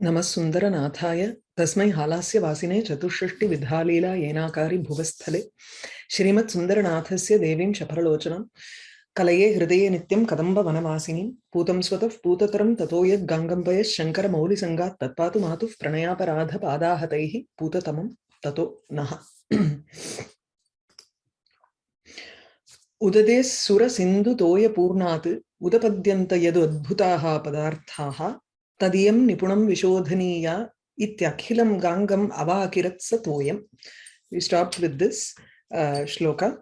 नमस्सुन्दरनाथाय तस्मै हालास्य वासिने चतुष्षष्टि विधालीला येनाकारि भुवस्थले श्रीमत्सुन्दरनाथस्य देवीं शफरलोचनं कलये हृदये नित्यं कदम्ब वनवासिनीं पूतं स्वतः पूततरं ततो यद्गाङ्गम्पयः शङ्करमौलिसङ्गात् तत्पातु मातुः प्रणयापराधपादाहतैः पूततमं ततो नः उददे सुरसिन्धुतोयपूर्णात् उदपद्यन्त यदद्भुताः पदार्थाः तदियं निपुणं विशोधनीया इत्यखिलं गाङ्गम् अवाकिरत् स तोयम्. We stopped with this shloka.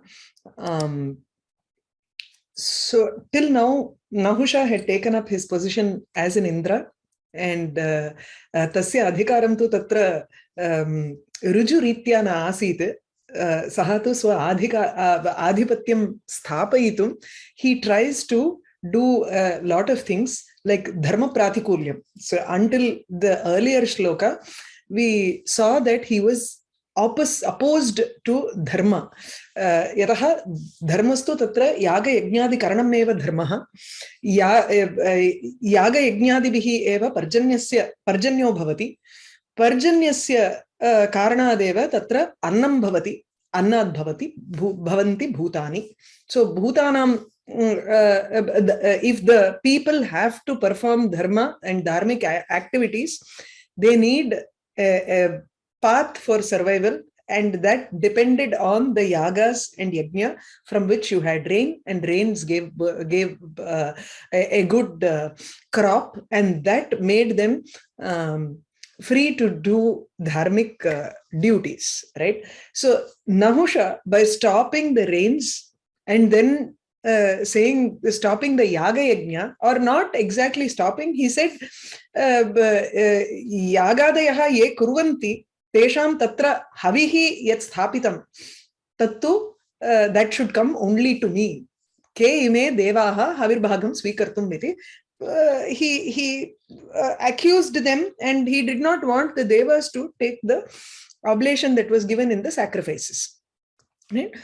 So till now, Nahusha had taken up his position as an Indra, and tasya adhikaram tu tatra ruju ritya na asit. Saha tu swa adhipatyam sthapayitum. He tries to do a lot of things like dharma pratikulyam. So until the earlier shloka, we saw that he was opposed to dharma. Yataha dharmastu tatra yaga yajnadi karanam eva dharmaha. Yaga yajnadibihi eva parjanyo bhavati. Parjanyasya karanadeva tatra annam bhavati. Annad bhavati. Bhavanti bhutani. So bhutanam, if the people have to perform dharma and dharmic activities, they need a path for survival, and that depended on the yagas and yajna from which you had rain, and rains gave a good crop, and that made them free to do dharmic duties, right? So Nahusha, by stopping the rains and then stopping the yaga yajna, or not exactly stopping, he said yagadayaha ye kurvanti tesham tatra havihi yat sthapitam tattu that should come only to me. Ke ime devaha havirbhagam svikartum iti. He accused them, and he did not want the devas to take the oblation that was given in the sacrifices, right?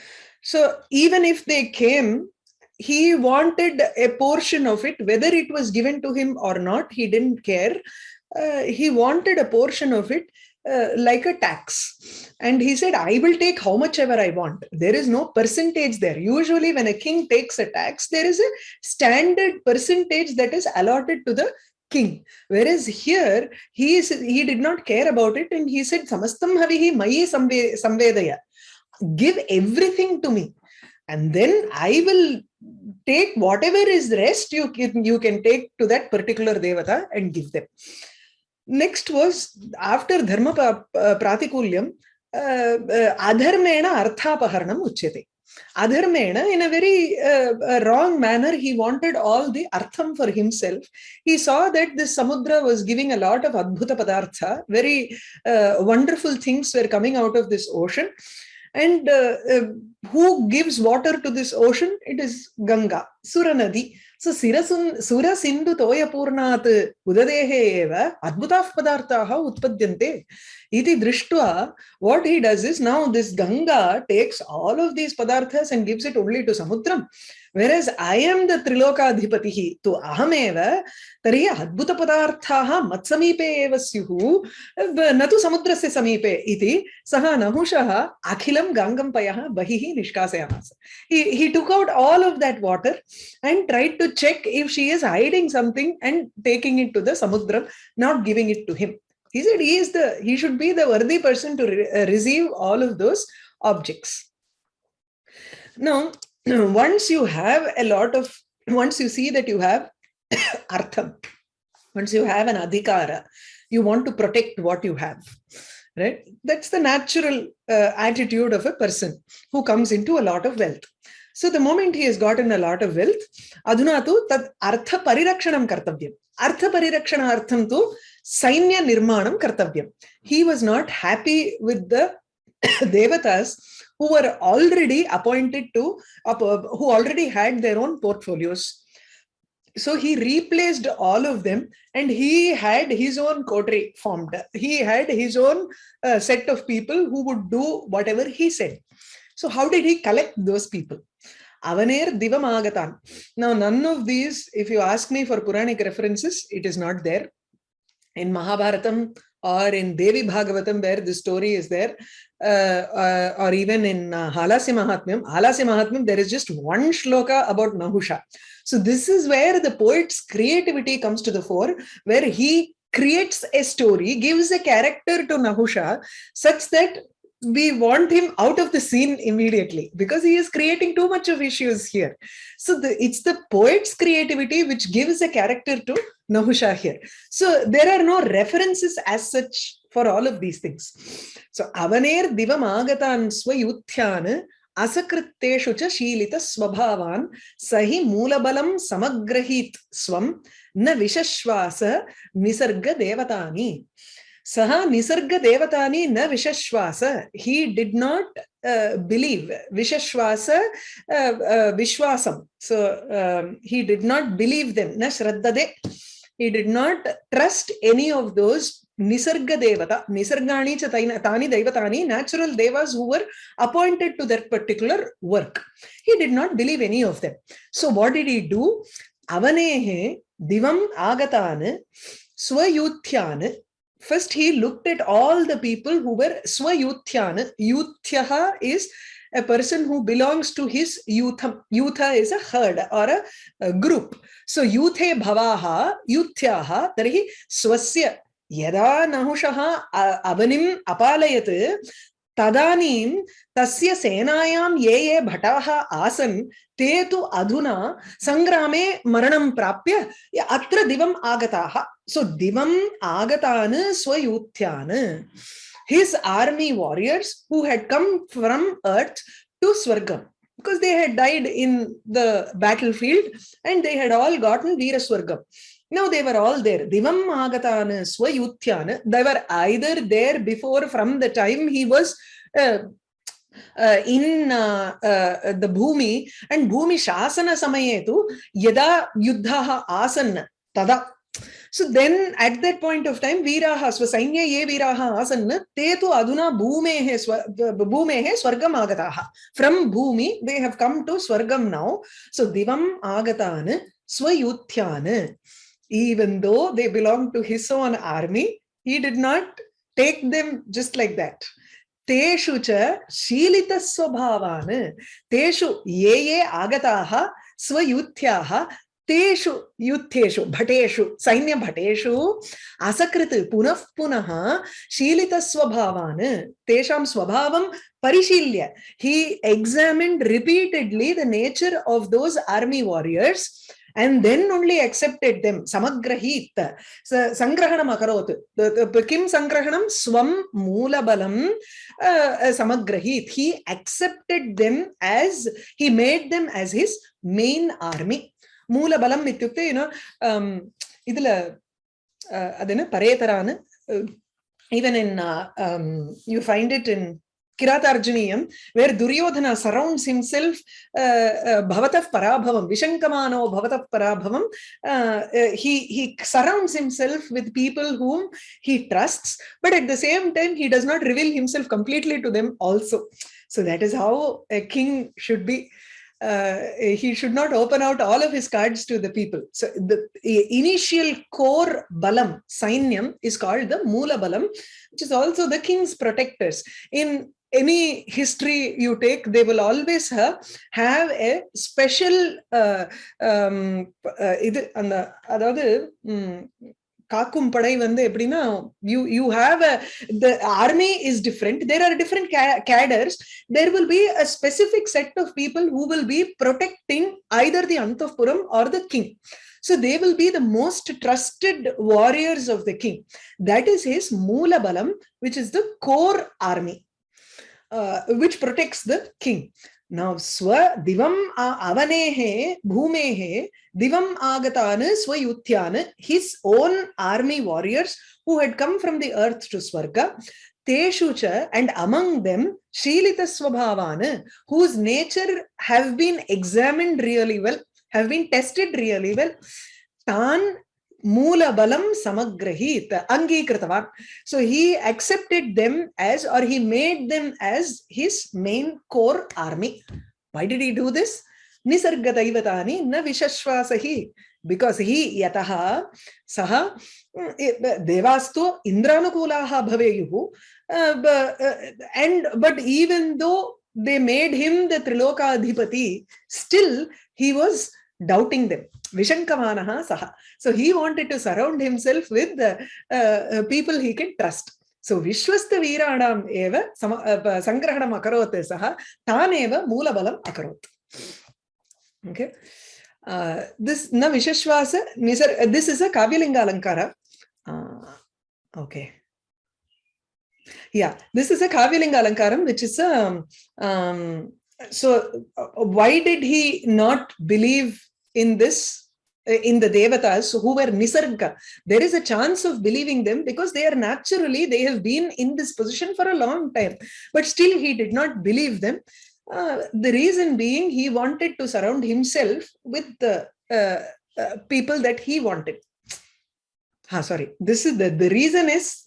So even if they came, he wanted a portion of it, whether it was given to him or not, he didn't care. He wanted a portion of it like a tax. And he said, I will take how much ever I want. There is no percentage there. Usually when a king takes a tax, there is a standard percentage that is allotted to the king. Whereas here, he did not care about it, and he said, Samastam havihi mayi samvedaya. Give everything to me, and then I will take whatever is the rest you can take to that particular devata and give them. Next was, after dharma pratikulyam, adharmena arthapaharanam uchyate. Adharmena, in a very wrong manner, he wanted all the artham for himself. He saw that this samudra was giving a lot of adbhuta padartha, very wonderful things were coming out of this ocean. And who gives water to this ocean? It is Ganga, Suranadi. So Sura Sindhu Toya Purnat Udadehe Eva Adbhutah Padarthaha Utpadyante. Iti Drishtva, what he does is, now this Ganga takes all of these padarthas and gives it only to Samudram. Whereas I am the Trilokadhipatihi, to Ahameva, Tariya Adbhuta Padarthaha Matsamipe eva syuhu, Natu Samudrasya Samipe iti, Saha Nahushaha Akhilam Gangam Payaha Bahihi Nishkasayamasa. He took out all of that water and tried to check if she is hiding something and taking it to the Samudram, not giving it to him. He said he should be the worthy person to receive all of those objects. Now, once you have once you see that you have artham, once you have an adhikara, you want to protect what you have, right? That's the natural attitude of a person who comes into a lot of wealth. So the moment he has gotten a lot of wealth, adhuna tu tad artha parirakshanam kartavyam. Artha parirakshana artham tu sainya nirmanam kartavyam. He was not happy with the devatas who were already appointed to, who already had their own portfolios. So he replaced all of them, and he had his own coterie formed. He had his own set of people who would do whatever he said. So how did he collect those people? Avaner Divamagatan. Now, none of these, if you ask me for Puranic references, it is not there. in Mahabharatam or in Devi Bhagavatam, where the story is there, or even in Halasya Mahatmyam, there is just one shloka about Nahusha. So this is where the poet's creativity comes to the fore, where he creates a story, gives a character to Nahusha, such that we want him out of the scene immediately, because he is creating too much of issues here. So it's the poet's creativity which gives a character to Nahusha here. So there are no references as such for all of these things. So avaner divam agatan swayuthyan asakritteshu cha shilita swabhavan sahi mulabalam samagrahit swam na vishashvasa nisarga devatani. Saha nisarga devatani na vishashvasa. He did not believe. Vishashvasa, vishwasam. So he did not believe them. Na shraddade. He did not trust any of those nisarga devata. Nisargani cha tani devatani, natural devas who were appointed to that particular work. He did not believe any of them. So what did he do? Avanehe divam agatan swayuthyan. First, he looked at all the people who were swayuthyan. Yuthyaha is a person who belongs to his yutham. Yutha is a herd or a group. So, yuthe bhavaha, yuthyaha, tarhi swasya. Yada nahushaha avanim apalayat tadanim tasya senayam ye bhataha asan te tu adhuna sangrame maranam prapya atra divam agataha. So divam agatan swayuthyan, his army warriors who had come from earth to Swargam, because they had died in the battlefield and they had all gotten Veera Swargam. Now they were all there. Divam agatan swayuthyan. They were either there before, from the time he was in the Bhumi, and Bhumi Shasana Samayetu Yada Yuddhaha Asanna Tada. So then at that point of time, Veeraha Swasainya ye Veeraha Asanna Te tu Aduna Bhumehe Swargam Agataha. From Bhumi, they have come to Swargam now. So Divam Agatan Swayuthyan. Even though they belonged to his own army, he did not take them just like that. Teshu cha shilita swabhavan. Teshu ye agataha swayuthyaha. Teshu yutheshu bhateshu sainya bhateshu asakrit punaha shilita swabhavan. Tesham swabhavam parishilya. He examined repeatedly the nature of those army warriors and then only accepted them. Samagrahit. Sangrahanam akarot. Kim sangrahanam? Swam mulabalam samagrahit. He accepted them as, he made them as his main army. Mulabalam ityukte, idla adena paretarana. Even in, you find it in Kiratarjuniyam, where Duryodhana surrounds himself bhavatah parabhavam, vishankamano bhavatah parabhavam. He surrounds himself with people whom he trusts, but at the same time, he does not reveal himself completely to them also. So that is how a king should be. He should not open out all of his cards to the people. So the initial core balam, sainyam, is called the Mula Balam, which is also the king's protectors. In any history you take, they will always have a special Kakum padai vande epdina, you have the army is different. There are different cadres. There will be a specific set of people who will be protecting either the Anthapuram or the king. So they will be the most trusted warriors of the king. That is his Mula Balam, which is the core army, which protects the king. Now, Swa Divam Avanehe Bhumehe Divam Agatana Swayuthyan, his own army warriors who had come from the earth to Swarga, Teshucha, and among them Shilita Swabhavana, whose nature have been examined really well, have been tested really well. Tan Mula Balam Samagrahit Angikirtavan. So he accepted them as, or he made them as his main core army. Why did he do this? nisarga daivatani na vishashvasahi. Because he yataha saha devastu indranukulaha bhaveyuhu. But even though they made him the Triloka Adhipati, still he was doubting them. Vishankamanaha saha. So he wanted to surround himself with people he can trust. So Vishwasta Viranam eva Sangrahanam akarot saha taneva Mulabalam akarot. Okay. This na Vishashvasa, this is a Kavyalinga Alankara. Okay. Yeah, this is a Kavyalinga Alankaram, which is so why did he not believe in this, in the Devatas who were Nisarga? There is a chance of believing them because they are naturally, they have been in this position for a long time, but still he did not believe them. The reason being, he wanted to surround himself with the people that he wanted. Sorry, this is the reason is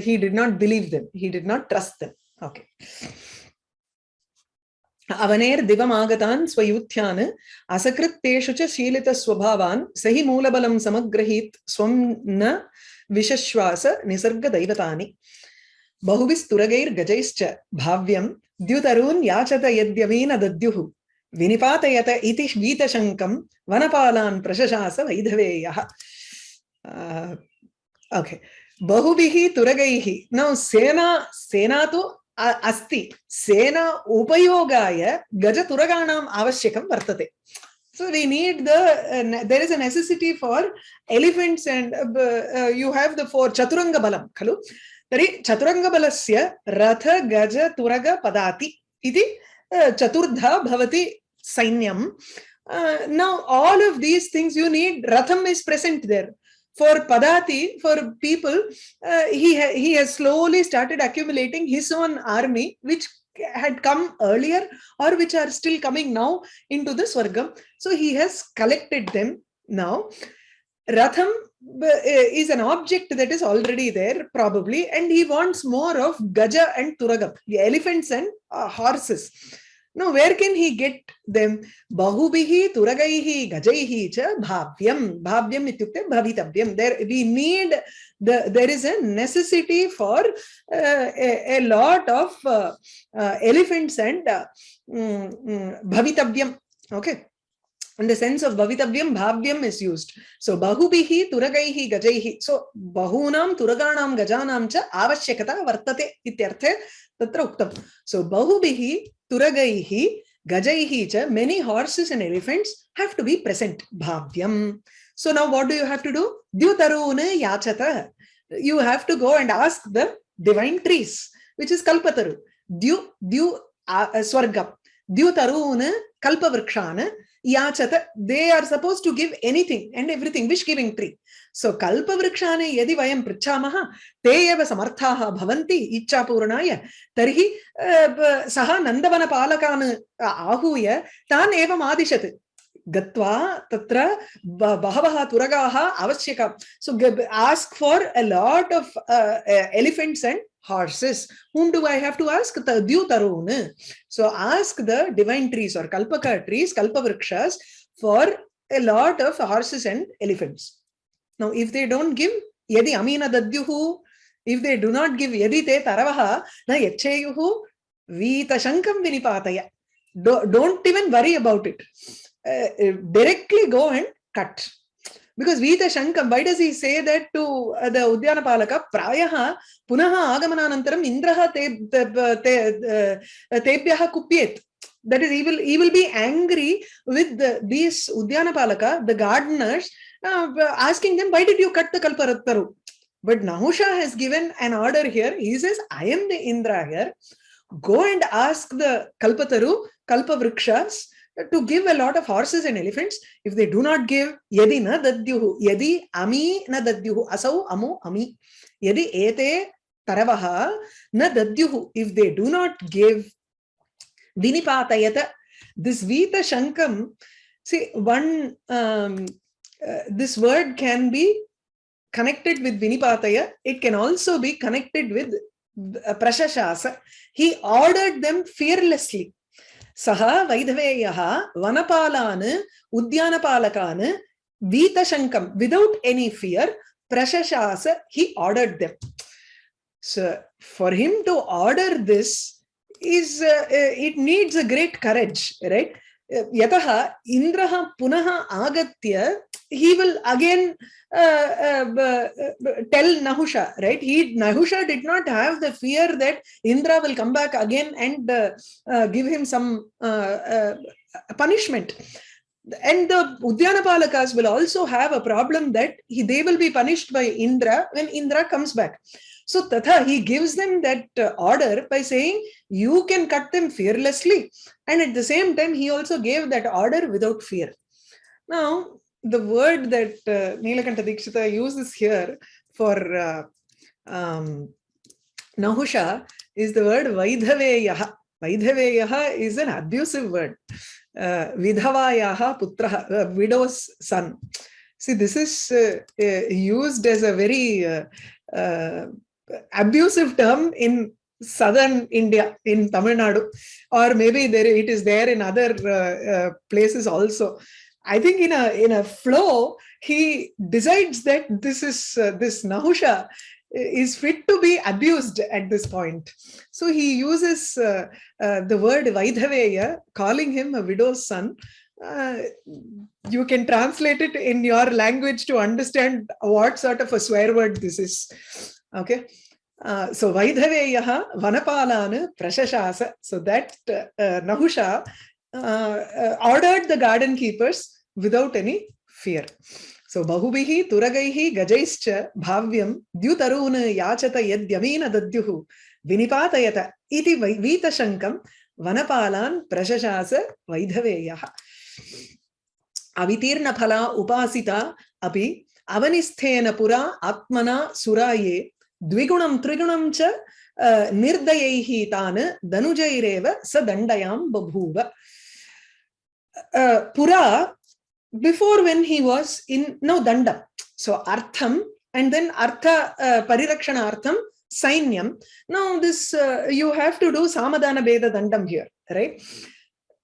he did not believe them. He did not trust them. Okay. Avaner divamagatan swayuthyan asakritteshu cha shilita swabhavan sahi moolabalam samagrahit swam na vishashvasa nisarga daivatani bahubis turagair gajaischa bhavyam dyutarun yachata yadyavena dadyuhu vinipatayata iti vita shankam vanapalan prashashasa vaidhaveyah. Okay. Bahubihi turagaihi. Now, Sena tu asti. Sena upayogaya gaja turaganam avashyakam vartate. So we need there is a necessity for elephants and you have the 4 chaturanga balam. Khalu? Tari chaturanga balasya ratha gaja turaga padati. Iti chaturdha bhavati sainyam. Now all of these things you need, Ratham is present there. For Padati, for people, he has slowly started accumulating his own army, which had come earlier or which are still coming now into the Swargam. So he has collected them now. Ratham is an object that is already there, probably, and he wants more of Gaja and Turagam, the elephants and horses. Now, where can he get them? Bahubihi, turagaihi, gajaihi cha bhavyam. Bhavyam ityukte bhavitavyam. There we need, there is a necessity for a lot of elephants and bhavitavyam. Okay. In the sense of bhavitavyam, bhavyam is used. So, bahubihi, turagaihi, gajaihi. So, bahunam, turaganam, gajanam cha avashyakata vartate ityarthe tatra uktam. So, bahubihi, turagaihi, gajaihi cha, many horses and elephants have to be present. Bhavyam. So now what do you have to do? Dyutarune yachata. You have to go and ask the divine trees, which is kalpataru. Swargam. Dyutarune kalpavrikshana yachata. They are supposed to give anything and everything, wish giving tree. So kalpavrikshane yadi vayam prichamaha te eva samarthaha bhavanti ichcha purnaya tarhi saha nandavana palakan ahuya tan evam adishat gatva tatra bahavaha turagaha avashyaka. So ask for a lot of elephants and horses. Whom do I have to ask? Dyutarun. So ask the divine trees or kalpaka trees, kalpavrikshas, for a lot of horses and elephants. Now, if they don't give, yadi amina dadyuhu, if they do not give yadi te taravaha, na yacheyuhu vita shankam vinipataya. Don't even worry about it. Directly go and cut. Because vita shankam, why does he say that to the Udyana Palaka? Prayaha punaha agamananantaram indraha tebhyaha kupyet. That is, he will be angry with these Udyana Palaka, the gardeners, asking them, why did you cut the kalpataru? But Nahusha has given an order here. He says, I am the Indra here. Go and ask the kalpataru, kalpavrikshas, to give a lot of horses and elephants. If they do not give, yadi na dadyuhu, yadi ami na dadyuhu, asau amu ami, yadi ete taravaha na dadyuhu. If they do not give, vinipatayata. This vita shankam, see, one, this word can be connected with vinipataya. It can also be connected with prashashasa. He ordered them fearlessly. Saha Vaidhaveyaha Vanapalan Udyanapalakan Vitashankam, without any fear, Prashashasa, he ordered them. So for him to order this is, it needs a great courage, right? Yataha Indraha Punaha Agatya, he will again tell Nahusha, right? Nahusha did not have the fear that Indra will come back again and give him some punishment. And the Udyanapalakas will also have a problem that they will be punished by Indra when Indra comes back. So Tatha, he gives them that order by saying, you can cut them fearlessly. And at the same time, he also gave that order without fear. Now, the word that Nilakanta Dikshita uses here for Nahusha is the word Vaidhaveyaha. Vaidhaveyaha is an abusive word. Vidhavayaha putraha, widow's son. See, this is used as a very abusive term in southern India, in Tamil Nadu, or maybe it is there in other places also. I think in a flow, he decides that this Nahusha is fit to be abused at this point. So he uses the word Vaidhaveya, calling him a widow's son. You can translate it in your language to understand what sort of a swear word this is. Okay. So Vaidhaveyaha Vanapalan Prashashasa. So that Nahusha ordered the garden keepers without any fear. So Bahubihi Turagaihi Gajaischa Bhavyam Dyutaruna Yachata Yadyamina Dadyuhu Vinipatayata Iti Vitashankam Vanapalan Prashashasa Vaidhaveyaha. Avitirna Phala Upasita Api Avanisthena Pura Atmana Suraye Dvigunam Trigunam cha Nirdayaihi Tana Danujaireva Sadandayam Babhuva. Pura, before when he was in Dandam. So Artham and then Artha Parirakshana Artham Sainyam. Now this you have to do Samadana Beda Dandam here, right?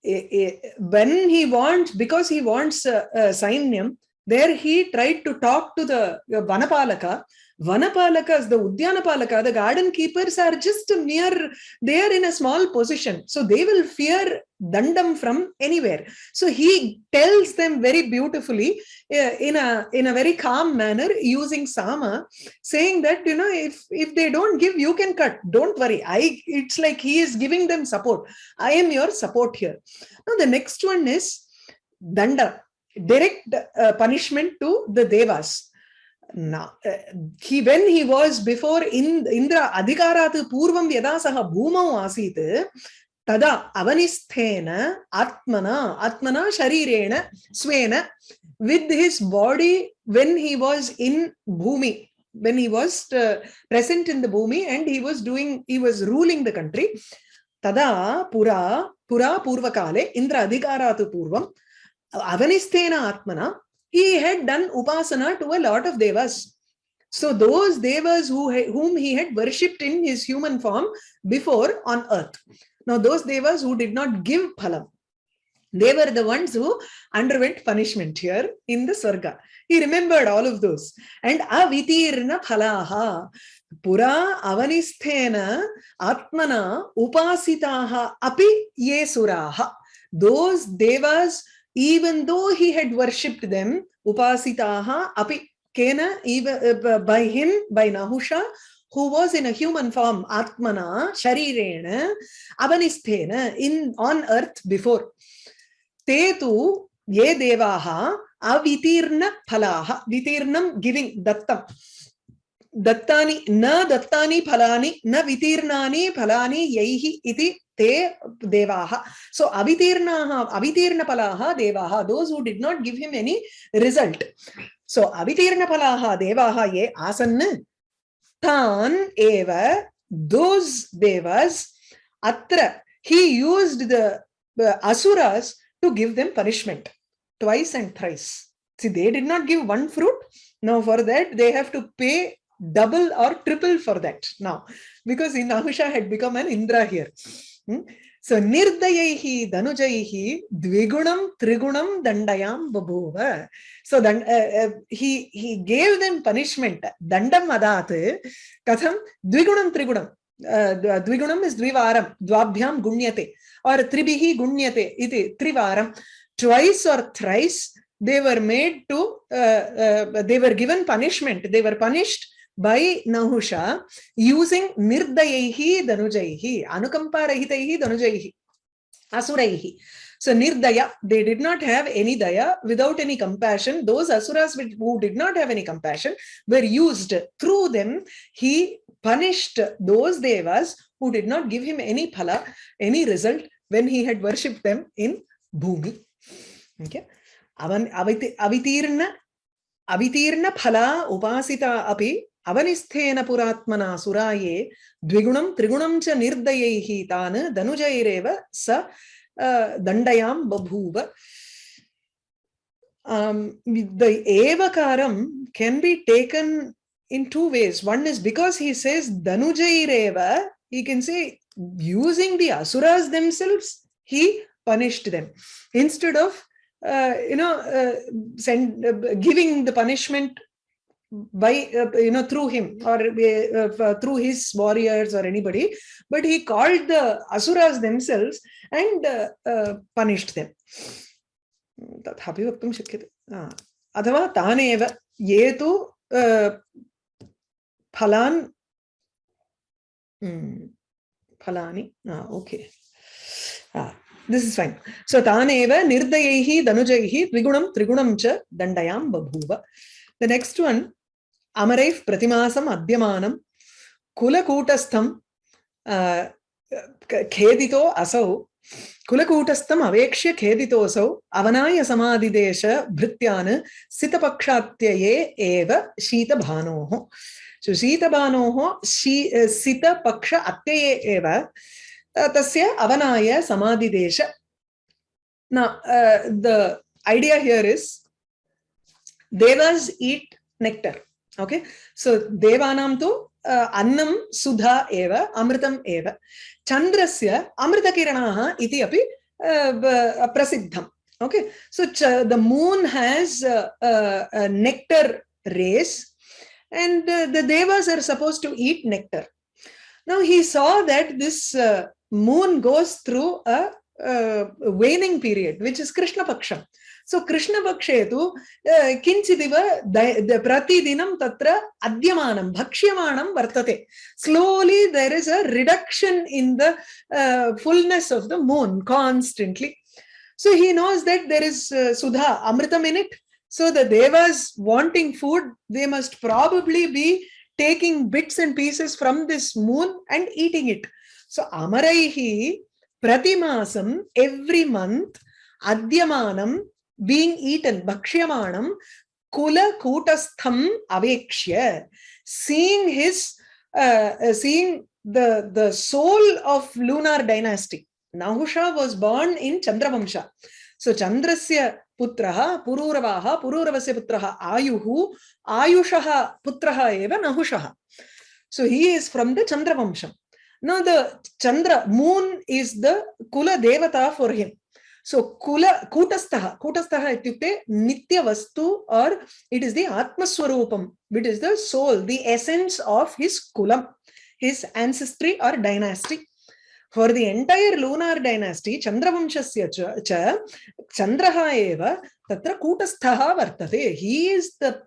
When he wants, because he wants Sainyam, there he tried to talk to the Vanapalaka. Vanapalakas, the Udyanapalaka, the garden keepers are just near, they are in a small position. So they will fear Dandam from anywhere. So he tells them very beautifully in a very calm manner using Sama, saying that, if they don't give, you can cut. Don't worry. It's like he is giving them support. I am your support here. Now the next one is Danda, direct punishment to the Devas. Now, when he was before Indra Adhikarat Purvam Yadasaha Bhumau Asit, Tada Avanisthena Atmana Sharirena Swena, with his body when he was in Bhumi, when he was present in the Bhumi and he was ruling the country. Tada Pura Purvakale Indra Adhikarat Purvam Avanisthena Atmana, he had done upasana to a lot of devas. So those devas whom he had worshipped in his human form before on earth. Now those devas who did not give phalam, they were the ones who underwent punishment here in the Sarga. He remembered all of those. And avitirna phalaha pura avanisthena atmana upasitaha api ye suraha. Those devas, even though he had worshipped them, upasitaha api kena, even by him, by Nahusha, who was in a human form, atmana, sharirena, avanisthena, on earth before. Tetu ye devaha avitirna phalaha, vitirnam giving, dattam. Dattani, na dattani phalani, na vitirnani phalani yaihi iti te devaha. So avitirna phalaha devaha, those who did not give him any result. So avitirna phalaha devaha ye asanna tan eva, those devas atra, he used the asuras to give them punishment twice and thrice. See, they did not give one fruit. Now for that they have to pay double or triple for that now, because Nahusha had become an Indra here. So nirdayaihi danujaihi dvigunam trigunam dandayam babhuva. So then he gave them punishment. Dandam adat katham dvigunam trigunam. Dvigunam is dvivaram, dvabhyam gunyate, or tribihi gunyate iti trivaram. Twice or thrice they were made to, they were given punishment. They were punished by Nahusha using nirdayaihi danujaihi, anukamparahitaihi danujaihi, asuraihi. So nirdaya, they did not have any daya, without any compassion. Those asuras who did not have any compassion were used. Through them, he punished those devas who did not give him any phala, any result when he had worshipped them in Bhumi. Okay. Avitirna phala upasita api avanisthena puratmana suraye dvigunam trigunam cha nirdayaihi tana danujaireva sa dandayam babhuva. The evakaram can be taken in two ways. One is because he says danujaireva, he can say using the asuras themselves, he punished them. Instead of giving the punishment by through him or through his warriors or anybody, but he called the asuras themselves and punished them. Tathapi vaktum shakyate. Athava taneva ye tu phalani. Okay. This is fine. So taneva nirdayaihi danujaihi dvigunam trigunam cha dandayam babhuva. The next one, amaraif pratimasam adhyamanam kulakutastham khedito asau kulakutastham avekshya khedito asau avanaya samadidesha bhrityana sitapakshatyaye eva shita bhanoho. So shita bhanoho sita paksha atyaye eva tasya avanaya samadidesha. Now the idea here is devas eat nectar. Okay, so devanam tu annam sudha eva amritam eva. Chandrasya amritakiranaha iti api prasiddham. Okay, so the moon has nectar rays, and the devas are supposed to eat nectar. Now he saw that this moon goes through a waning period, which is Krishna Paksham. So Krishna Pakshetu kinchidiva pratidinam tatra adhyamanam bhaksyamanam vartate. Slowly there is a reduction in the fullness of the moon constantly. So he knows that there is sudha, amritam in it. So the devas wanting food, they must probably be taking bits and pieces from this moon and eating it. So amaraihi pratimasam, every month, adhyamanam, being eaten, bhaksyamanam, kula kutastham avekshya, seeing his seeing the soul of lunar dynasty. Nahusha was born in Chandravamsha. So Chandrasya putraha pururavaha pururavasya putraha ayuhu ayushaha putraha eva Nahushaha. So he is from the Chandravamsham. Now the Chandra, moon is the Kula Devata for him. So Kula Kutastaha ityukte Nitya Vastu, or it is the Atmaswarupam, which is the soul, the essence of his Kulam, his ancestry or dynasty. For the entire lunar dynasty, Chandravamshasya cha Chandraha eva tatra Kutasthaha vartate. He is the,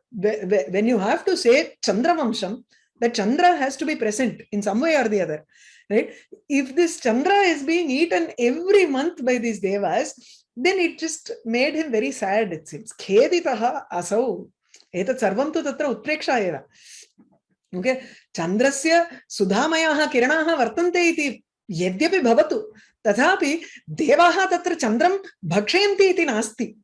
when you have to say Chandravamsham, the Chandra has to be present in some way or the other. Right? If this Chandra is being eaten every month by these devas, then it just made him very sad, it seems. Kheditaha asau. Etat sarvam tu tatra utpreksha eva. Okay. Chandrasya sudhamayaha kiranaha vartante iti yadyapi bhavatu. Tathapi devaha tatra chandram bhakshayanti iti nasti.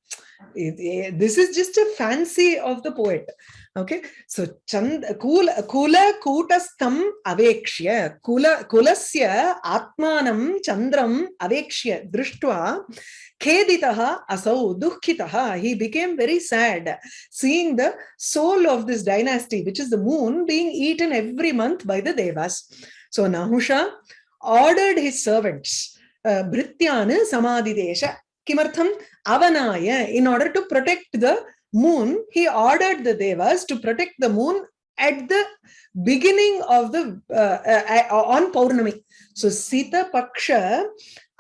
This is just a fancy of the poet. Okay, so kula kutastham avekshya, kulasya atmanam chandram avekshya drishtva kheditaha asau dukhitaha. He became very sad seeing the soul of this dynasty, which is the moon, being eaten every month by the devas. So Nahusha ordered his servants Bhrityana Samadidesha. Kimartham Avanaya. In order to protect the moon, he ordered the Devas to protect the moon at the beginning of the on Paurnami. So Sita Paksha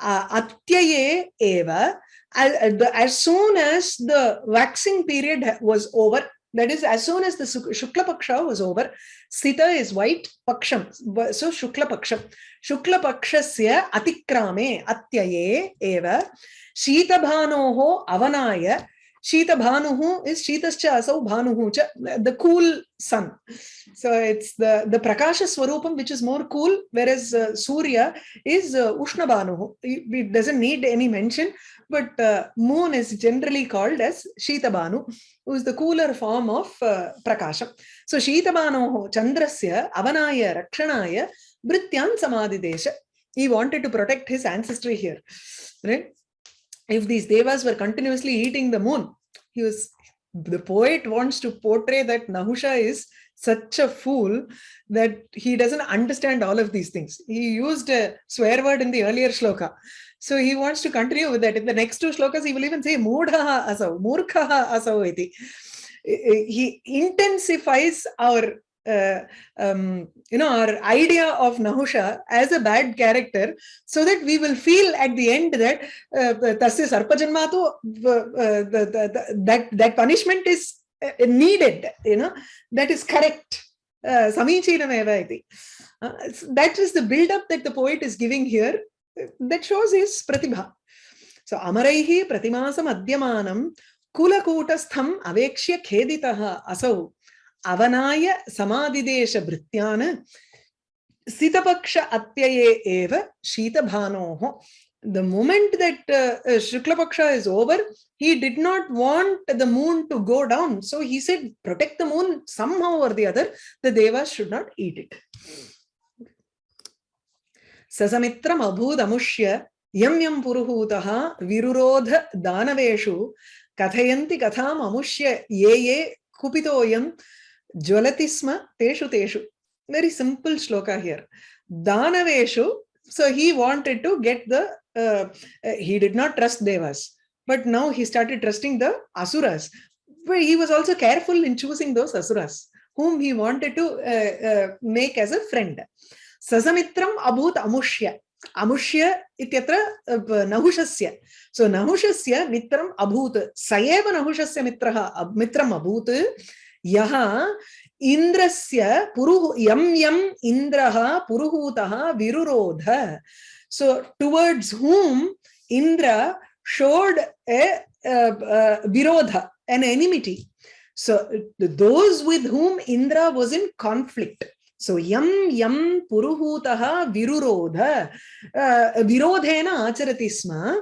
Atyaye Eva, as soon as the waxing period was over, that is, as soon as the Shukla Paksha was over, Sita is white, Paksham. So Shukla Paksham. Shukla Pakshasya Atikrame Atyaye Eva, Shita Bhanoho Avanaya. Shita Bhanuhu is Shitascha Asau Bhanuhu cha, the cool sun. So it's the Prakasha Swarupam which is more cool, whereas Surya is Ushna Bhanuhu. It doesn't need any mention, but moon is generally called as Shita Bhanu, who is the cooler form of Prakasha. So Shita Bhanuhu Chandrasya Avanaya Rakshanaya Bhrityan Samadidesha. He wanted to protect his ancestry here. Right? If these devas were continuously eating the moon, the poet wants to portray that Nahusha is such a fool that he doesn't understand all of these things. He used a swear word in the earlier shloka. So he wants to continue with that. In the next two shlokas, he will even say Mudhaha asau, Murkhaha asau iti. He intensifies our our idea of Nahusha as a bad character, so that we will feel at the end that tasya sarpajanmatu, that punishment is needed, that is correct. Samichinameva iti. That is the build-up that the poet is giving here. That shows his pratibha. So amaraihi pratimasam adyamanam kulakutastham avekshya kheditaha asau Avanaya Samadidesha Bhrityana Sitapaksha Atyaye Eva Shita Bhanoho. The moment that Shukla Paksha is over, he did not want the moon to go down. So he said, protect the moon somehow or the other. The Devas should not eat it. Sasamitram abhud amushya yam yam puruhutaha virurodha danaveshu kathayanti katham amushya ye kupitoyam Jwalatisma teshu teshu. Very simple shloka here. Danaveshu. So he wanted to get he did not trust Devas, but now he started trusting the Asuras. But he was also careful in choosing those Asuras, whom he wanted to make as a friend. Sasamitram abhut amushya. Amushya ityatra Nahushasya. So Nahushasya mitram abhut. Sayeva Nahushasya mitram abhut. Yaha Indrasya Puruhu Yam Yam Indraha Puruhutaha Virurodha. So towards whom Indra showed a virodha, an enmity. So those with whom Indra was in conflict. So Yam Yam Puruhutaha Virurodha Virodhena Acharati Sma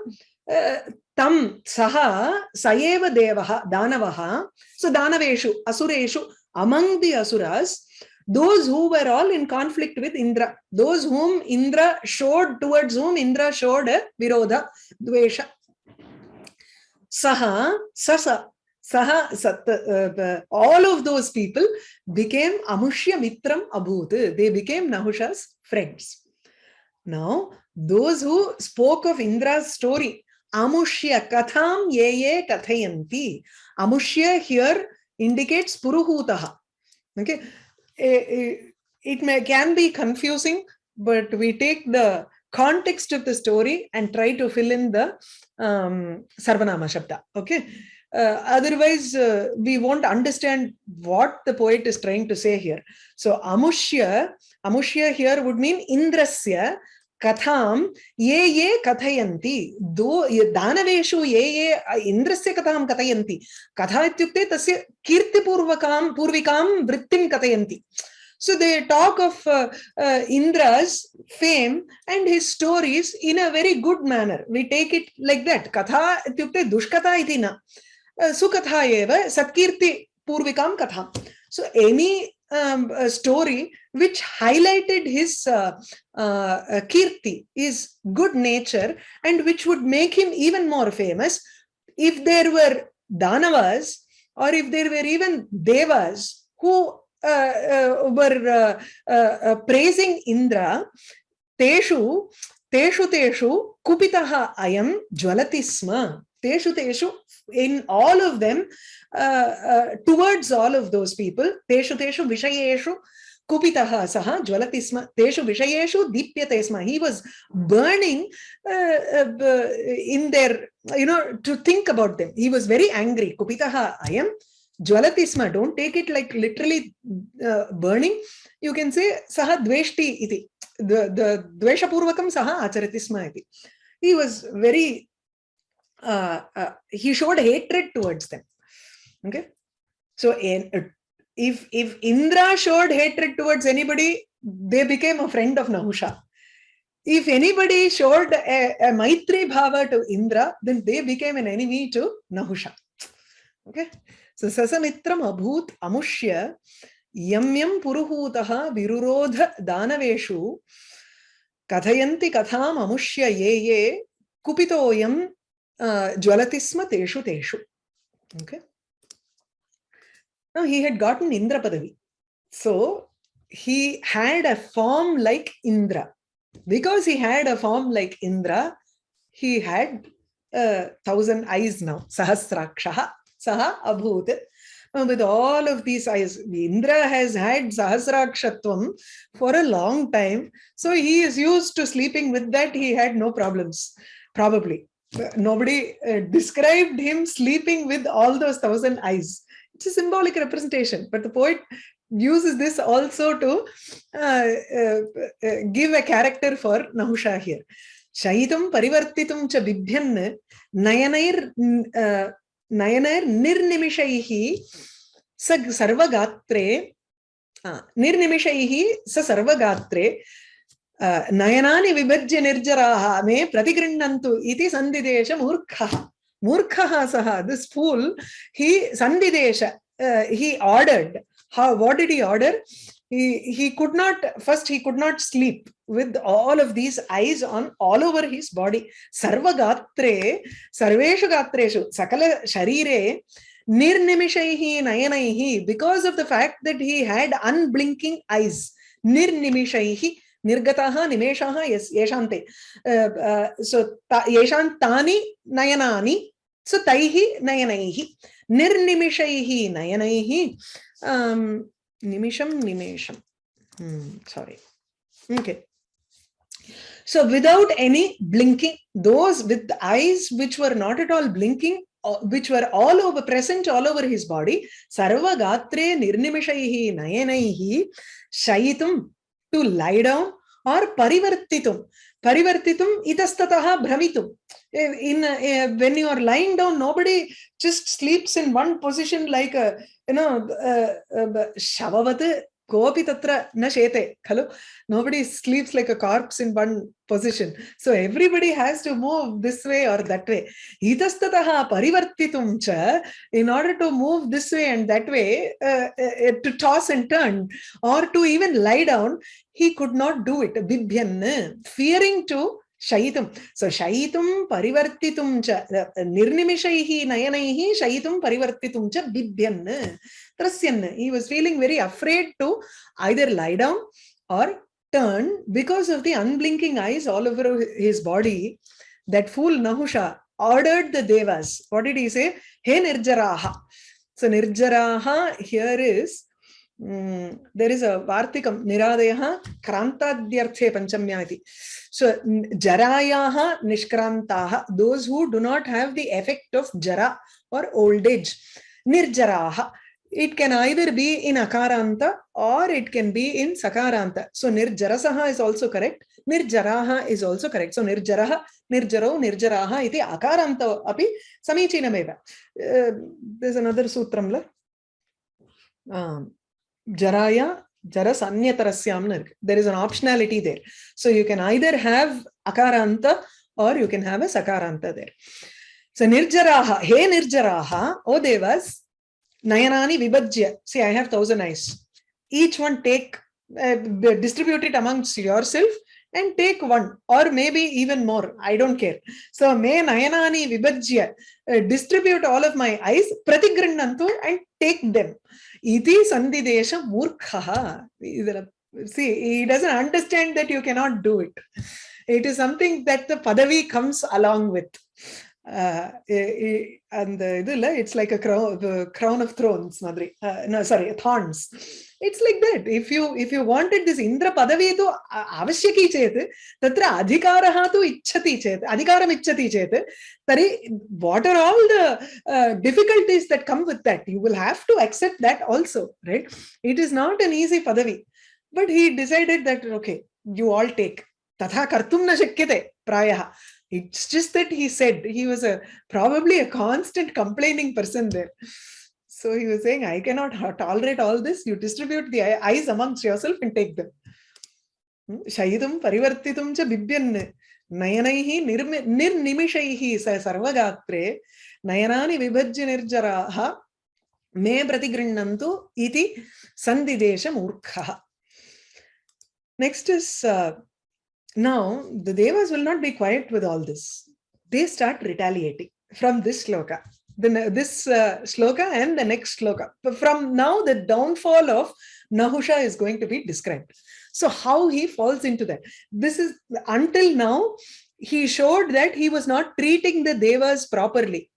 Tam Saha Sayeva Devaha Danavaha. So Danaveshu, Asureshu, among the Asuras, those who were all in conflict with Indra, those whom Indra showed, towards whom Indra showed a Virodha, Dvesha. Saha, Sasa, Saha, Sat, all of those people became Amushya Mitram Abhut. They became Nahusha's friends. Now, those who spoke of Indra's story, Amushya Katham Ye Kathayanti. Amushya here indicates Puruhutaha. Okay, it can be confusing, but we take the context of the story and try to fill in the Sarvanama Shabda. Okay, otherwise we won't understand what the poet is trying to say here. So Amushya here would mean Indrasya Katham ye kathayanti. Do Danaveshu ye Indrasya Katham kathayanti. Katha ityukte tasya kirti purvikam vrittim kathayanti. So they talk of Indra's fame and his stories in a very good manner. We take it like that. Katha ityukte dushkatha iti na. Sukatha eva satkirti purvikam katha. So any story which highlighted his kirti, his good nature, and which would make him even more famous. If there were Danavas, or if there were even Devas who were praising Indra, Teshu, teshu teshu kupitaha ayam jwalati sma. Teshu teshu, in all of them, towards all of those people, teshu teshu vishayeshu kupitaha saha jwalati sma. Teshu vishayeshu dipyate sma. He was burning in their, to think about them. He was very angry. Kupitaha ayam jwalati sma. Don't take it like literally burning. You can say saha dveshti iti. The dveshapurvakam saha acharati sma iti. He was very, he showed hatred towards them. Okay. So if Indra showed hatred towards anybody, they became a friend of Nahusha. If anybody showed a Maitri Bhava to Indra, then they became an enemy to Nahusha. Okay. So Sasamitram Abhut Amushya Yamyam Puruhutaha Virurodha Danaveshu Kathayanti Katham Amushya Ye Kupitoyam Jwalatisma Teshu Teshu. Okay. Now he had gotten Indra Padavi. So he had a form like Indra. Because he had a form like Indra, he had 1,000 eyes now. Sahasrakshaha, Saha Abhut. With all of these eyes, Indra has had Sahasrakshatvam for a long time. So he is used to sleeping with that. He had no problems, probably. Nobody described him sleeping with all those 1,000 eyes. It's a symbolic representation, but the poet uses this also to give a character for Nahusha here. Shaitam parivartitum cha bibhyan nayanair nirnimishaihi sa sarvagatre nirnimishaihi sa sarvagatre nayanani vibhajya nirjaraha me pratigrinnantu iti sandidesha murkhaha. Murkhaha saha, this fool, he sandidesha, he ordered. What did he order? He could not, first he could not sleep with all of these eyes on all over his body. Sarva gatre, sarveshu gatreshu, sakala sharire, nirnimishaihi nayanaihi, because of the fact that he had unblinking eyes. Nirnimishaihi, nirgataha nimeshaha yeshante. So yeshantani nayanani, so taihi nayanaihi. Nirnimishaihi nayanaihi. Nimisham. Sorry. Okay. So without any blinking, those with the eyes which were not at all blinking, which were all over, present all over his body, sarva gatre nirnimishaihi nayanaihi, shayitum, to lie down, or parivartitum. Parivartitum itastataha bramitum. When you are lying down, nobody just sleeps in one position like a, shavavat kopi tatra na shete. Nobody sleeps like a corpse in one position. So everybody has to move this way or that way. Itastataha parivartitum cha, in order to move this way and that way, to toss and turn, or to even lie down, he could not do it. Bibhyan, fearing to Shayitam. So Shayitam parivartitum cha nirnimishaihi nayanaihi shayitam parivartitum cha bibhyan trasyan. He was feeling very afraid to either lie down or turn because of the unblinking eyes all over his body. That fool Nahusha ordered the devas. What did he say? He nirjaraha. So nirjaraha here is, there is a vartikam niradeha krantadhyarthe panchamyati. So jarayaha nishkrantaha, those who do not have the effect of jara or old age. Nirjaraha, it can either be in akaranta or it can be in sakaranta. So nirjarasaha is also correct. Nirjaraha is also correct. So nirjaraha, nirjaro, nirjaraha iti akaranta api samichinameva. There's another sutram la. Jaraya, jaras anyatarasyam. There is an optionality there. So you can either have akaranta or you can have a sakaranta there. So nirjaraha, he nirjaraha, O devas, nayanani vibhajya. See, I have 1,000 eyes. Each one take, distribute it amongst yourself and take one or maybe even more. I don't care. So me nayanani vibhajya, distribute all of my eyes, pratigrinnantu, and take them. Iti sandidesha murkhaha. See, he doesn't understand that you cannot do it. It is something that the padavi comes along with. And it's like a crown of thrones, Madri. No, sorry, thorns. It's like that. If you wanted this Indra padavi to avashyaki chet, tatra adhikaraha tu ichchati chet, adhikaram ichchati chet, tari what are all the difficulties that come with that? You will have to accept that also, right? It is not an easy padavi. But he decided that, okay, you all take. Tatha kartum na shakyate prayah. It's just that he said he was probably a constant complaining person there. So he was saying, I cannot tolerate all this. You distribute the eyes amongst yourself and take them. Shayidum parivartitum cha bibhyan nayanaihi nirnimishaihi sa sarvagatre nayanani vibhajya nirjaraha me pratigrinnantu iti sandidesha murkha. Next is, now the devas will not be quiet with all this. They start retaliating from this shloka. This shloka and the next shloka. From now, the downfall of Nahusha is going to be described. So how he falls into that. This is, until now, he showed that he was not treating the devas properly.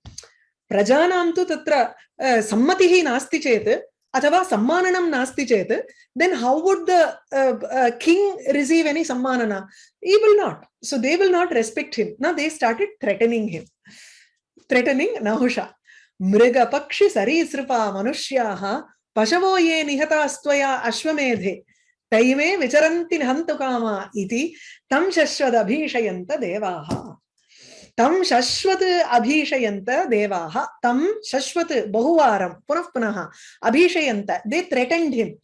Prajanam tu tatra sammatihi nasti chet, athava sammananam nasti chet, then how would the king receive any sammanana? He will not. So they will not respect him. Now they started threatening him. Threatening Nahusha. Mriga pakshi sarisripa manushyaha pashavo ye nihatastvaya ashwamedhe taime vicharanti hantukama iti tam shashwad abhishayanta devaha. Tam shashwat abhishayanta devaha. Tam shashwat bahuvaram punah abhishayanta. They threatened him.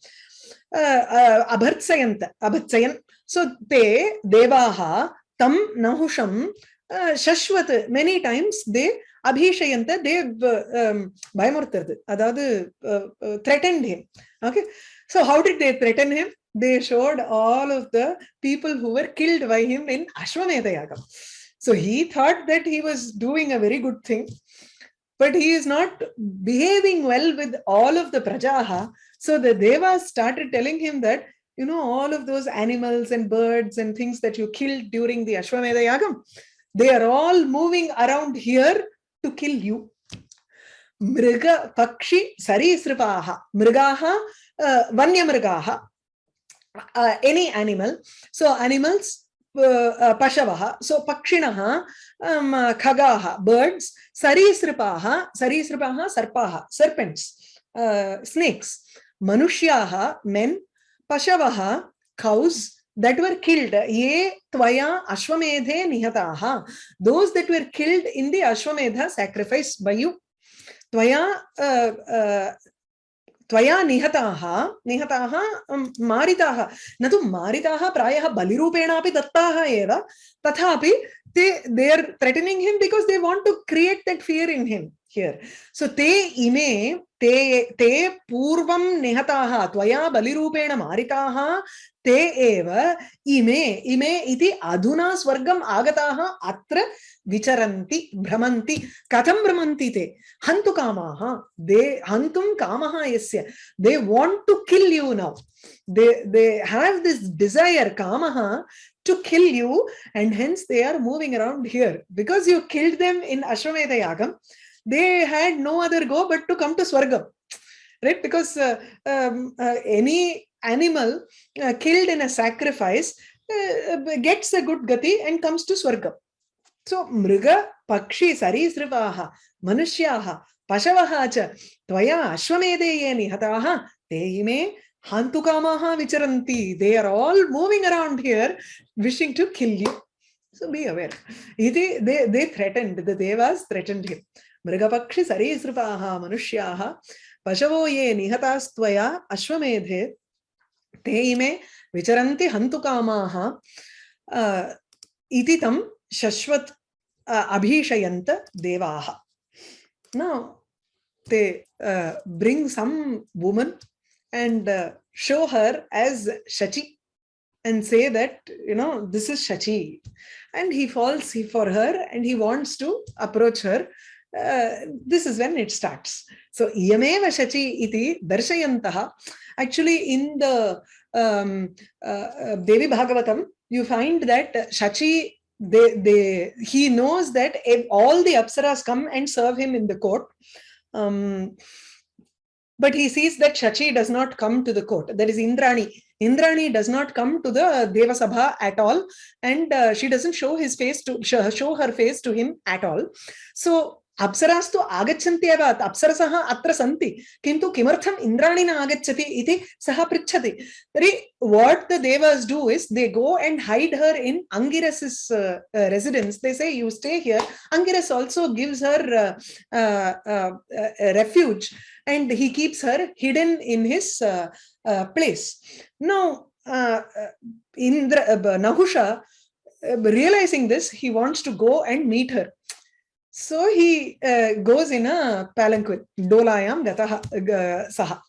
Abhartsayanta. Abhartsayan. So they devaha tam nahusham shashwat. Many times they abhishayanta. They bhayamurtad. Adadu threatened him. Okay. So how did they threaten him? They showed all of the people who were killed by him in Ashwamedha Yagam. So he thought that he was doing a very good thing, but he is not behaving well with all of the prajaha. So the devas started telling him that, you know, all of those animals and birds and things that you killed during the Ashwamedha Yagam, they are all moving around here to kill you. Mriga pakshi sarisripaha. Mrigaha, vanyamrigaha. Any animal. So animals, pashavaha. So pakshinaha, khagaha, birds. Sarisripaha, sarpaha, serpents, snakes. Manushyaha, men. Pashavaha, cows that were killed. Ye tvaya ashwamedhe nihataha. Those that were killed in the Ashwamedha sacrifice by you. Tvaya nihataha maritaha. Natu maritaha prayaha balirupenapi dattaha eva. Tathapi they are threatening him because they want to create that fear in him here. So te purvam nihataha tvaya balirupena maritaha te eva ime iti adhuna swargam agataha atra vicharanti brahmanti. Katham brahmanti te hantu kamaha. They hantum kamaha yasya. They want to kill you now. They have this desire kamaha to kill you, and hence they are moving around here. Because you killed them in Ashwamedha Yagam, they had no other go but to come to Swargam. Right? Because any animal killed in a sacrifice gets a good gati and comes to Swargam. So, mriga, pakshi, sarisrivaha, manushyaha, pashavaha cha, tvaya ashwamedhe nihataha, teime hantukamaha vicharanti. They are all moving around here wishing to kill you. So be aware. They threatened, the devas threatened him. Mriga, pakshi, sarisrivaha, manushyaha, pashavo ye nihatastvaya ashwamedhe, teime vicharanti hantukamaha iti tam shashwat abhishayanta devaha. Now they bring some woman and show her as Shachi and say that, you know, this is Shachi, and he falls for her and he wants to approach her. This is when it starts. So iyameva Shachi iti darshayantaha. Actually in the Devi Bhagavatam, you find that Shachi, he knows that if all the apsaras come and serve him in the court, but he sees that Shachi does not come to the court. That is Indrani. Indrani does not come to the Devasabha at all, and she doesn't show her face to him at all. So Apsarastu agachanti eva apsarasaha atra santi kintu kimartham Indrani na agachati iti saha prichhati. What the devas do is they go and hide her in Angiras's residence. They say, you stay here. Angiras also gives her refuge, and he keeps her hidden in his place. Now, Nahusha, realizing this, he wants to go and meet her. So he goes in a palanquin, dolayam gataha saha.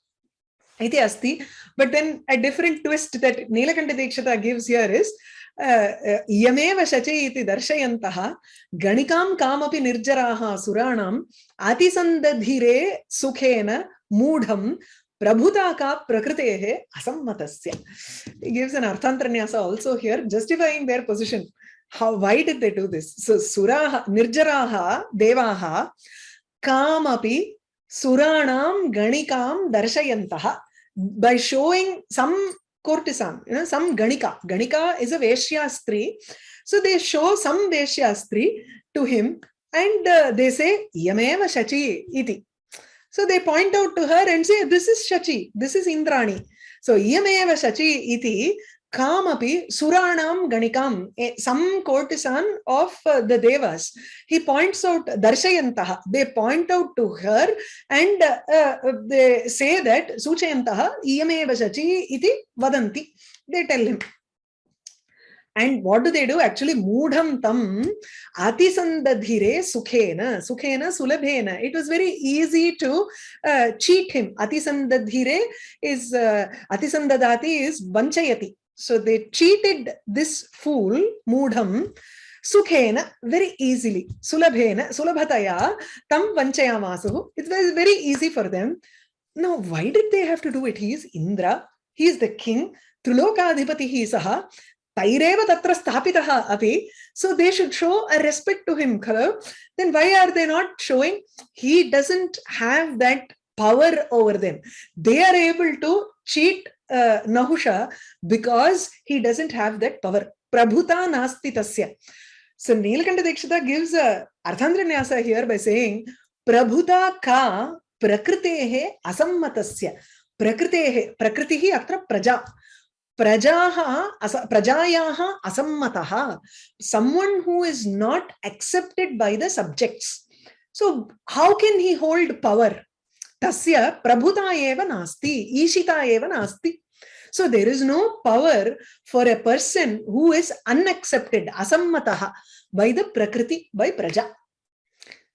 Iti asti. But then a different twist that Nilakanta Dikshita gives here is yameva shachi iti darshayantaha ganikam kamapi nirjaraha suranam atisandadhire sukhena mudham prabhutaka prakritehe asammatasya. He gives an arthantranyasa also here, justifying their position. Why did they do this? So suraha nirjaraha devaha kamapi suranam ganikam darshayantaha, by showing some courtesan, some ganika. Ganika is a veshyastri. So they show some veshyastri to him, and they say yameva shachi iti. So they point out to her and say, this is Shachi, this is Indrani. So yameva shachi iti kamapi suranam ganikam, some courtesan of the devas. He points out darshayantaha. They point out to her and they say that suchayantaha iyameva shachi iti vadanti. They tell him. And what do they do? Actually, mudham tam atisandadhire sukhena sulabhena. It was very easy to cheat him. Atisandadhire is atisandadati is vanchayati. So they cheated this fool, mudham, sukhena, very easily. Sulabhena, sulabhataya, tam vanchayamasuhu. It was very easy for them. Now, why did they have to do it? He is Indra. He is the king. Trilokadhipatihi saha. Taireva tatra sthapitaha api. So they should show a respect to him. Then why are they not showing? He doesn't have that power over them. They are able to cheat Nahusha because he doesn't have that power. Prabhuta nasti tasya. So Nilakanta Dikshita gives a Arthantranyasa here by saying Prabhuta ka prakritehe asammatasya. Prakritehe, prakritihi atra praja. Prajayaha asammataha. Someone who is not accepted by the subjects. So how can he hold power? Tasya prabhuta eva nasti, ishita eva nasti. So there is no power for a person who is unaccepted, asammataha, by the prakriti, by praja.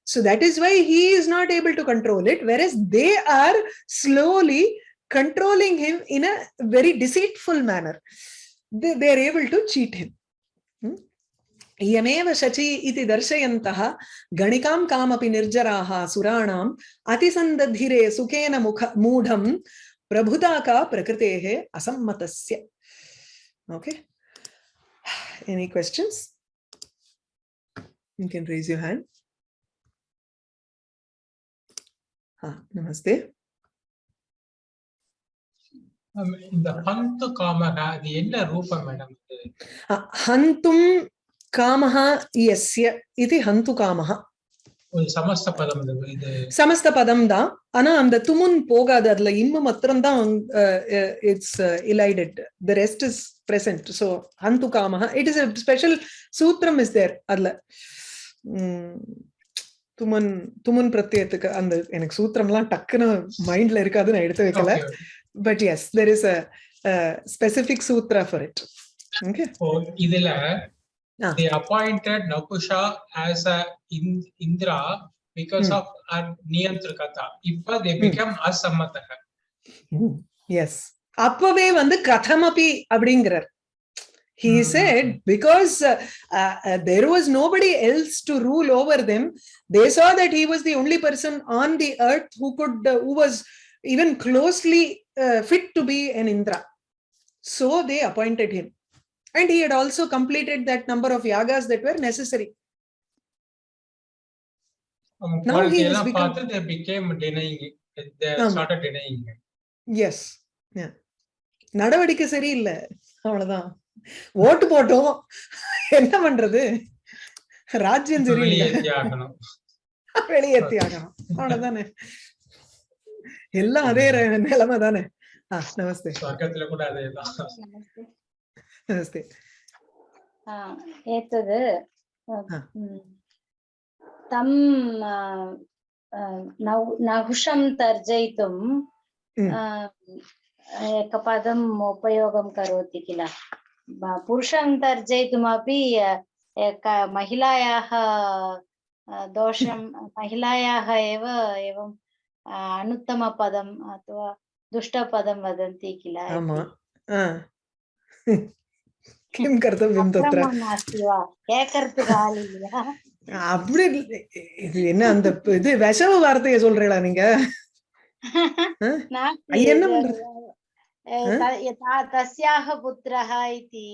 So that is why he is not able to control it, whereas they are slowly controlling him in a very deceitful manner. They are able to cheat him. Yameva shachi iti darshayantaha ganikam kamapi nirjaraha suranam atisandadhire sukhena mudham prabhutaka prakritehe asammatasya. Okay. Any questions? You can raise your hand. Namaste. இந்த ஹந்து காமக அது என்ன ரூபம் madam? ஹந்தும் காமஹ யஸ்ய இது ஹந்து காமஹ. ஒரு சமஸ்த பதம் இது. சமஸ்த பதம் தான். ஆனா அந்த துமுன் போகாது. அதுல இம்மு மாத்திரம் தான் it's elided. The rest is present. So ஹந்து காமஹ. It is a special சூத்திரம் is there. அதுல துமுன் பிரத்யத்துக்கு அந்த எனக்கு சூத்திரம்லாம் டக்குன்னு மைண்ட்ல இருக்காது, நான் எடுத்து வைக்கல. But yes, there is a specific sutra for it. Okay. So, idila they appointed Nahusha as a Indra because of her niyantrikata. If they become asammataha. Yes. அப்பவே வந்து கதமபி அப்படிங்கிறார். He said because there was nobody else to rule over them. They saw that he was the only person on the earth who was even closely fit to be an Indra. So they appointed him. And he had also completed that number of yagas that were necessary. Now he has become... They became denying it. They started denying it. Yes. Yeah. நடவடிக்கை சரியில்லை, அவ்வளவுதான். ஓட்டு போட்டோம், என்ன பண்றது, ராஜ்யம் சரியில்லை, வெளியேற்றி ஆகணும், அவ்வளவுதானே. எல்லாம் அதே நிலைமை தானே. நமஸ்தே. ஸ்வர்கத்துல கூட அதேதான். நமஸ்தே. ஏத்தது तं नहुषं तर्जयितुं एकपदम् उपयोगं करोति किल. पुरुषं तर्जयितुमपि महिलायाः दोषं, महिलायाः एव एवं अनुत्तमपदम् अथवा दुष्टपदं वदन्ति किल. किं कर्तव्यं तत्र नास्ति वा, கேட்கறதுக்கு அப்படி இது என்ன அந்த இது விஷம வார்த்தையை சொல்றீங்களா நீங்க? என்ன பண்றது? तस्याः पुत्रः इति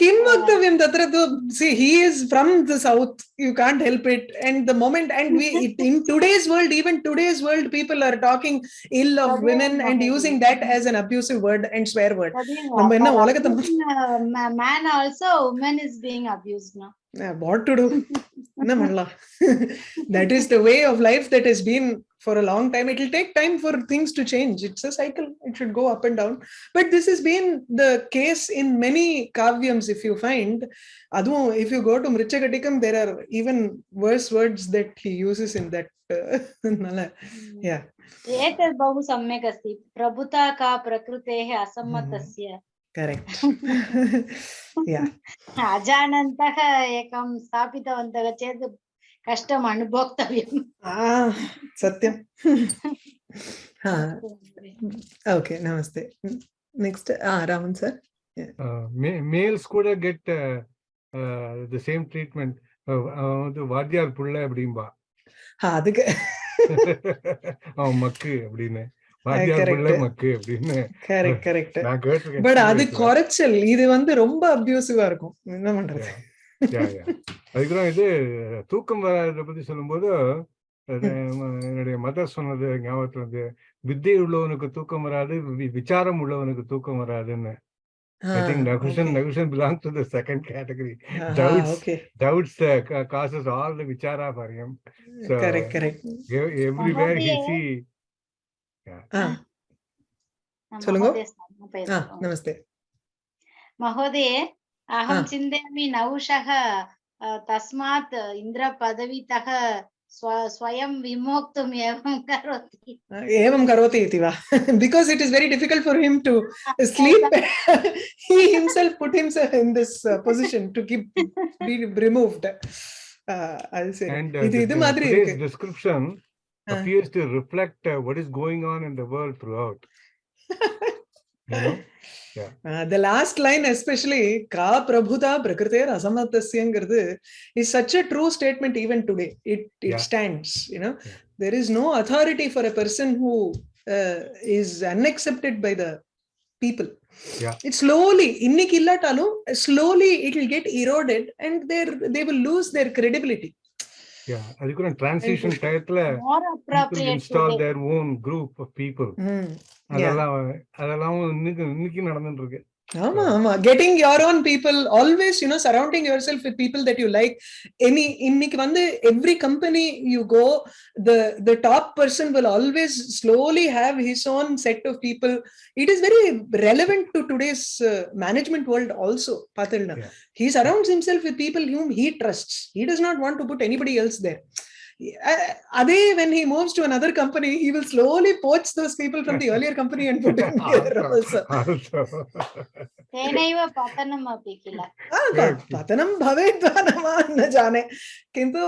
किं वक्तव्यं तत्र? तु see, he is from the south, you can't help it. And the moment, and we in today's world, even today's world, people are talking ill of women and using that as an abusive word and swear word. நம்ம என்ன உலகத்தை man also, woman is being abused now. What to do? என்ன பண்ணலாம்? That is the way of life that has been for a long time. It will take time for things to change. It's a cycle. It should go up and down. But this has been the case in many kavyams, if you find. Adhu, if you go to Mrichakatikam, there are even worse words that he uses in that. Yeah. एतद् बहु सम्यक् अस्ति. प्रभुता का प्रकृतेः असम्मतस्य. Correct. Yeah. अजानन्तः एकं स्थापितवन्तः चेत् कष्टम् अनुभोक्तव्यम्. सत्यम्. Okay, namaste. Next, Raman sir. Yeah. Males could get the same treatment. வாத்தியார் புள்ள அப்படிம்பா. அதுக்கு மக்கு அப்படின்னு, வாத்தியார் புள்ள மக்கு அப்படின்னு. Correct correct. பட் அது குறைச்சல், இது வந்து ரொம்ப அபியூசிவா இருக்கும். என்ன பண்றது? அதுக்குதான் இது தூக்கம் வராத பத்தி சொல்லும்போது என்னுடைய மதர் சொன்னது ஞாபகத்துல வந்து, வித்தை உள்ளவனுக்கு தூக்கம் வராது, விசாரம் உள்ளவனுக்கு தூக்கம் வராதுன்னு. I think Nagushan belongs to the second category. Doubts causes all the vichara for him. So correct. Everywhere he see. Solungo. Namaste. Mahodaya, aham chindayami Nahushah tasmat Indra padavitah स्वयं विमोक्तुं एवं करोति इति वा? Because it is very difficult for him to sleep. He himself put himself in this position to be removed. I'll say. And today's description appears to reflect what is going on in the world throughout. You know? Yeah. The last line especially, ka prabhuta prakriter asammatasyangarthu is such a true statement even today. It stands, you know. There is no authority for a person who is unaccepted by the people. It slowly, inniki illatalu, slowly it will get eroded and they will lose their credibility. adukku transition tayatla people install their own group of people. அதெல்லாம் இன்னைக்கு நடந்துட்டு இருக்கு. Getting your own people, always, you know, surrounding yourself with people that you like. Inniki vandu every company you go, the top person will always slowly have his own set of people. It is very relevant to today's management world also. Pathilna, he surrounds himself with people whom he trusts. He does not want to put anybody else there. When he moves to another company, he will slowly poach those people from the earlier company and put them here also. तेनैव पतनम् अपि किल. पतनं भवेद्वा न वा न जाने, किन्तु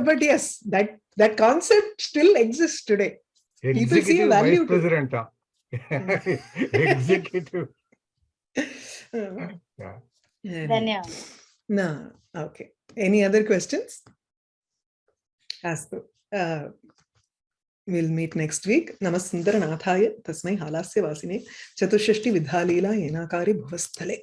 but yes, that concept still exists today. People see a value to president. Executive. धन्यवाद. No, okay. Any other questions? Astu. We'll meet next week. Namassundaranathaya tasmai halasya vasine chatushashti vidhalila yenakari bhuvasthale.